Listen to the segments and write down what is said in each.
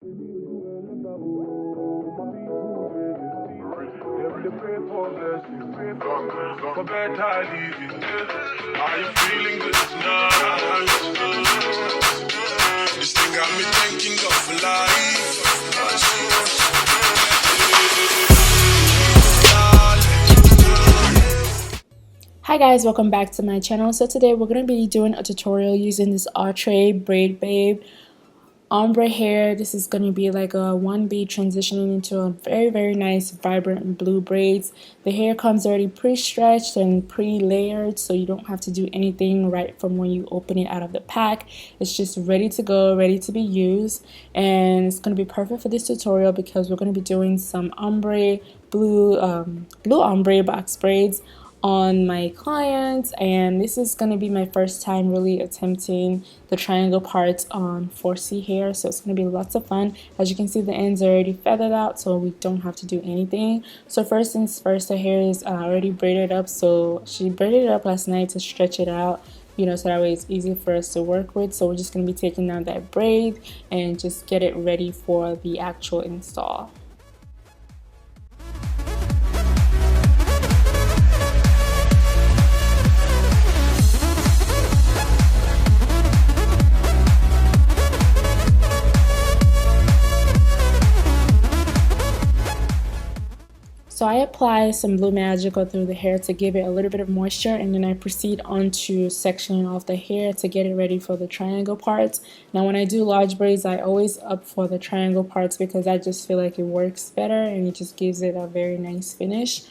For better living, are you feeling good tonight? This thing got me thanking God for life. Hi guys, welcome back to my channel. So today we're going to be doing a tutorial using this Braid Babe ombre hair. This is going to be like a 1B transitioning into a very nice vibrant blue braids. The hair comes already pre-stretched and pre-layered, so you don't have to do anything right from when you open it out of the pack. It's just ready to go, ready to be used, and it's going to be perfect for this tutorial because we're going to be doing some ombre blue ombre box braids on my clients, and this is going to be my first time really attempting the triangle parts on 4C hair, so it's going to be lots of fun. As you can see, the ends are already feathered out, so we don't have to do anything. So first things first, the hair is already braided up, so she braided it up last night to stretch it out, you know, so that way it's easy for us to work with. So we're just going to be taking down that braid and just get it ready for the actual install. So I apply some Blue Magical through the hair to give it a little bit of moisture, and then I proceed on to sectioning off the hair to get it ready for the triangle parts. Now when I do large braids, I always opt for the triangle parts because I just feel like it works better and it just gives it a very nice finish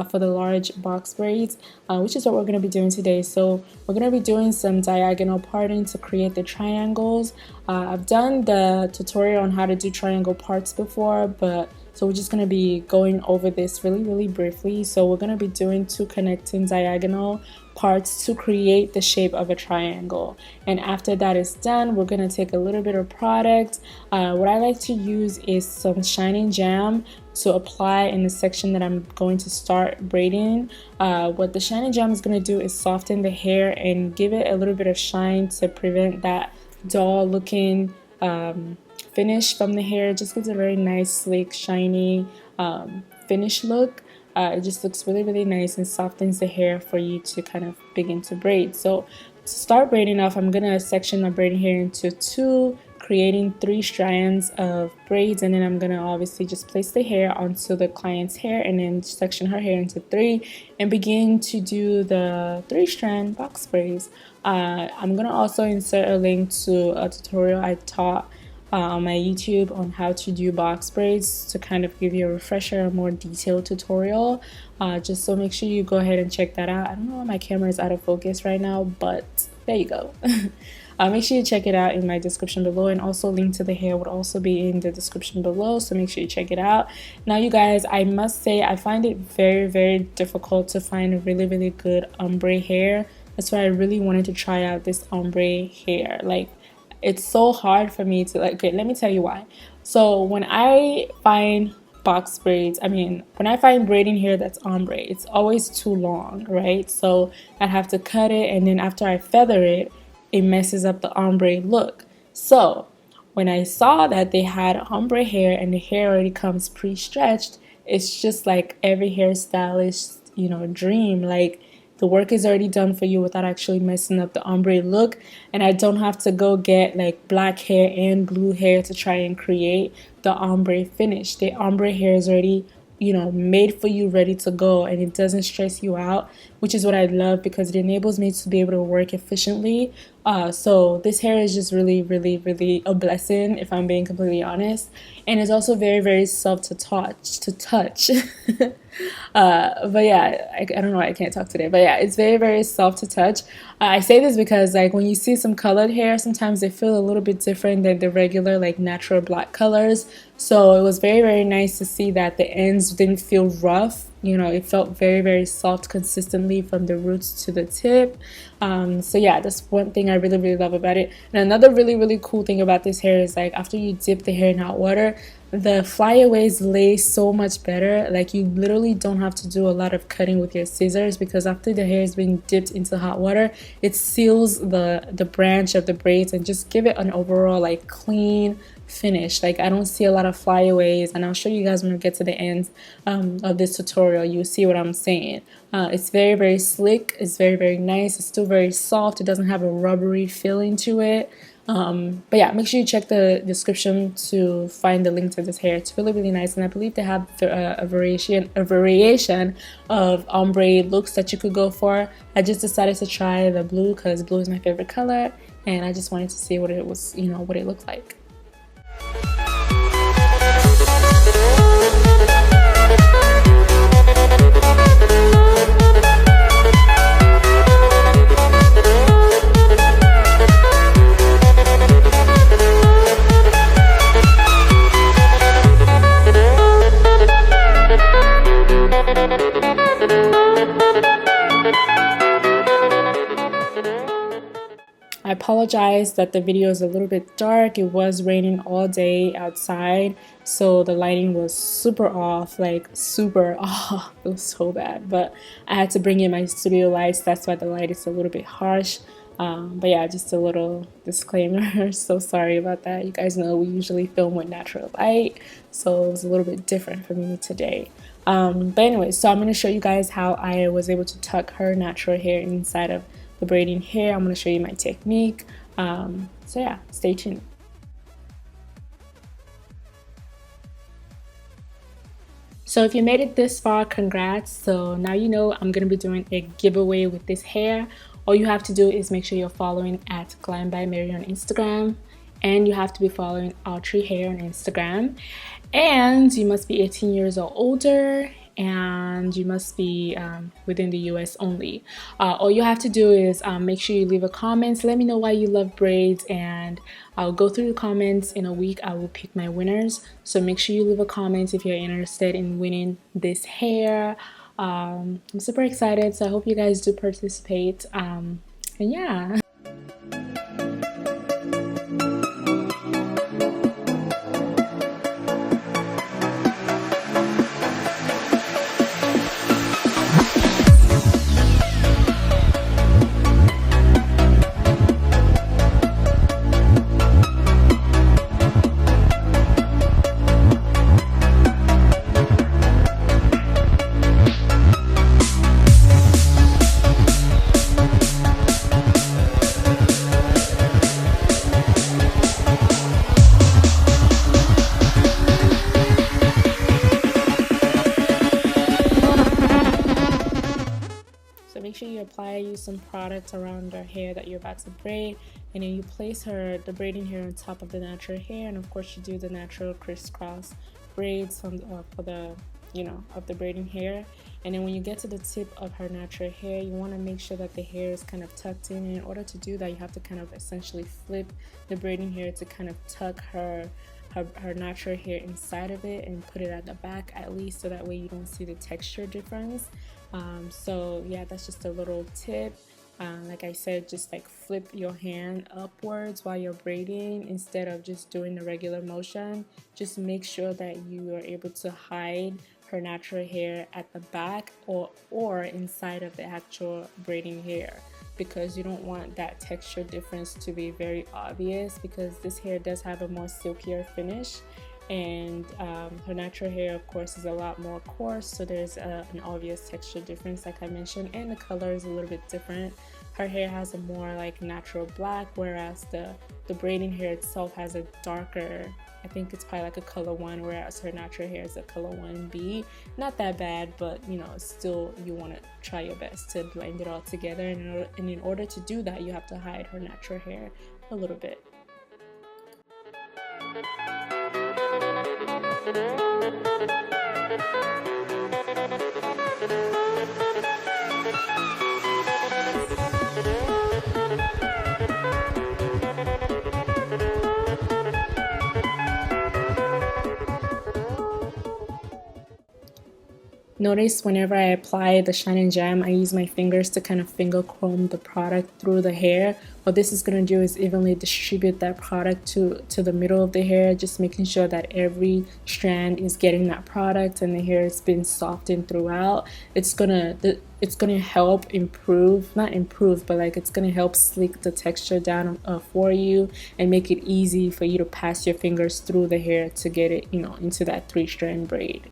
for the large box braids, which is what we're going to be doing today. So we're going to be doing some diagonal parting to create the triangles. I've done the tutorial on how to do triangle parts before, but so we're just going to be going over this really briefly. So we're going to be doing 2 connecting diagonal parts to create the shape of a triangle, and after that is done, we're going to take a little bit of product. What I like to use is some Shining Jam to apply in the section that I'm going to start braiding. What the Shining Jam is going to do is soften the hair and give it a little bit of shine to prevent that dull looking finish from the hair. It just gives a very nice, sleek, shiny finish look. It just looks really nice and softens the hair for you to kind of begin to braid. So to start braiding off, I'm gonna section my braiding hair into 2, creating 3 strands of braids, and then I'm gonna obviously just place the hair onto the client's hair and then section her hair into 3 and begin to do the 3-strand box braids. I'm gonna also insert a link to a tutorial I taught on my YouTube on how to do box braids to kind of give you a refresher, a more detailed tutorial. Just so make sure you go ahead and check that out. I don't know why my camera is out of focus right now, but there you go. Make sure you check it out in my description below, and also link to the hair would also be in the description below, so make sure you check it out. Now you guys, I must say I find it very difficult to find a really good ombre hair. That's why I really wanted to try out this ombre hair. Like, it's so hard for me to okay, let me tell you why. So when I find box braids, when I find braiding hair that's ombre, it's always too long, right? So I have to cut it, and then after I feather it, it messes up the ombre look. So when I saw that they had ombre hair and the hair already comes pre-stretched, it's just like every hairstylist, you know, dream. Like, the work is already done for you without actually messing up the ombre look, and I don't have to go get like black hair and blue hair to try and create the ombre finish. The ombre hair is already, you know, made for you, ready to go, and it doesn't stress you out, which is what I love because it enables me to be able to work efficiently. So this hair is just really a blessing, if I'm being completely honest, and it's also very soft to touch. But yeah, I don't know why I can't talk today, but yeah, it's very soft to touch. I say this because like when you see some colored hair, sometimes they feel a little bit different than the regular like natural black colors. So it was very nice to see that the ends didn't feel rough. You know, it felt very soft consistently from the roots to the tip. So yeah, that's one thing I really love about it. And another really cool thing about this hair is like after you dip the hair in hot water, the flyaways lay so much better. Like, you literally don't have to do a lot of cutting with your scissors because after the hair is being dipped into hot water, it seals the branch of the braids and just give it an overall like clean finish. Like I don't see a lot of flyaways, and I'll show you guys when we get to the end of this tutorial. You'll see what I'm saying. It's very, very slick. It's very, very nice. It's still very soft. It doesn't have a rubbery feeling to it. But yeah, make sure you check the description to find the link to this hair. It's really, really nice, and I believe they have a variation of ombre looks that you could go for. I just decided to try the blue because blue is my favorite color, and I just wanted to see what it was, you know, what it looked like. I apologize that the video is a little bit dark. It was raining all day outside, so the lighting was super off, like super off. It was so bad, but I had to bring in my studio lights. That's why the light is a little bit harsh. But yeah, just a little disclaimer. So sorry about that. You guys know we usually film with natural light, so it was a little bit different for me today. But anyway, so I'm going to show you guys how I was able to tuck her natural hair inside of the braiding hair. I'm going to show you my technique. So yeah, stay tuned. So if you made it this far, congrats. So now you know I'm going to be doing a giveaway with this hair. All you have to do is make sure you're following at Glambymerry on Instagram, and you have to be following Archery Hair on Instagram, and you must be 18 years or older, and you must be within the US only. All you have to do is make sure you leave a comment. Let me know why you love braids, and I'll go through the comments. In a week I will pick my winners, so make sure you leave a comment if you're interested in winning this hair. I'm super excited, so I hope you guys do participate, and yeah. Make sure you apply some product around her hair that you're about to braid, and then you place the braiding hair on top of the natural hair, and of course you do the natural crisscross braids for the, you know, of the braiding hair. And then when you get to the tip of her natural hair, you want to make sure that the hair is kind of tucked in. And in order to do that, you have to kind of essentially flip the braiding hair to kind of tuck her natural hair inside of it and put it at the back at least, so that way you don't see the texture difference. So yeah, that's just a little tip. Like I said, just like flip your hand upwards while you're braiding instead of just doing the regular motion. Just make sure that you are able to hide her natural hair at the back or inside of the actual braiding hair, because you don't want that texture difference to be very obvious, because this hair does have a more silkier finish, and her natural hair of course is a lot more coarse, so there's an obvious texture difference like I mentioned, and the color is a little bit different. Her hair has a more like natural black, whereas the braiding hair itself has a darker, I think it's probably like a color 1, whereas her natural hair is a color 1B. Not that bad, but you know, still you want to try your best to blend it all together, and in order to do that you have to hide her natural hair a little bit. Notice whenever I apply the Shine and Jam, I use my fingers to kind of finger comb the product through the hair. What this is going to do is evenly distribute that product to the middle of the hair, just making sure that every strand is getting that product and the hair has been softened throughout. It's gonna help improve, not improve, but like it's gonna help sleek the texture down for you and make it easy for you to pass your fingers through the hair to get it, into that 3-strand braid.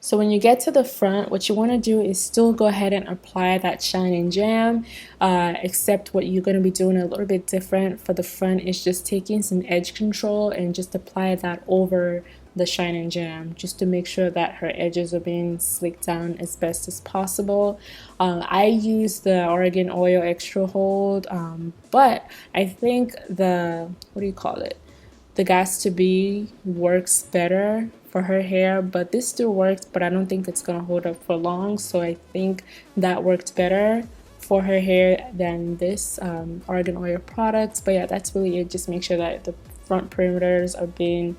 So when you get to the front, what you want to do is still go ahead and apply that Shine and Jam, except what you're going to be doing a little bit different for the front is just taking some edge control and just apply that over the Shine and Jam, just to make sure that her edges are being slicked down as best as possible. I use the Argan Oil Extra Hold, but I think the, the Gas to Be works better for her hair, but this still works, but I don't think it's gonna hold up for long, so I think that worked better for her hair than this Argan Oil products. But yeah, that's really it. Just make sure that the front perimeters are being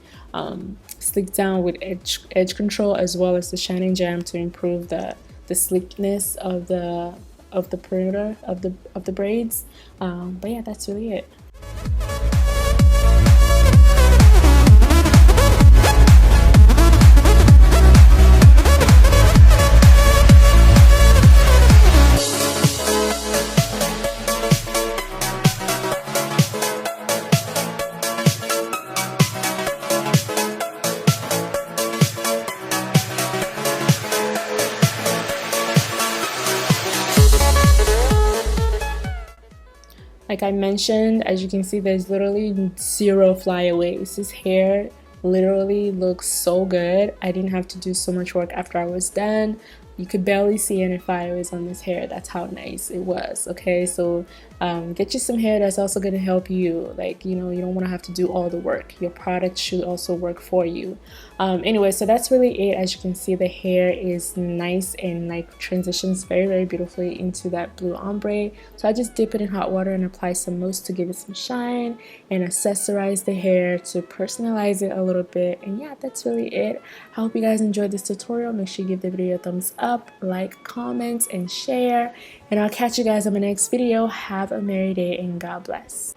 slicked down with edge control, as well as the Shine and Jam to improve the sleekness of the perimeter of the braids. But yeah, that's really it. Like I mentioned, as you can see, there's literally 0 flyaways. This hair literally looks so good. I didn't have to do so much work after I was done. You could barely see any flyaways on this hair. That's how nice it was. Okay, so get you some hair that's also going to help you. Like, you don't want to have to do all the work. Your product should also work for you. Anyway, so that's really it. As you can see, the hair is nice and like transitions very, very beautifully into that blue ombre. So I just dip it in hot water and apply some mousse to give it some shine and accessorize the hair to personalize it a little bit. And yeah, that's really it. I hope you guys enjoyed this tutorial. Make sure you give the video a thumbs up, like, comment, and share. And I'll catch you guys on my next video. Have a merry day and God bless.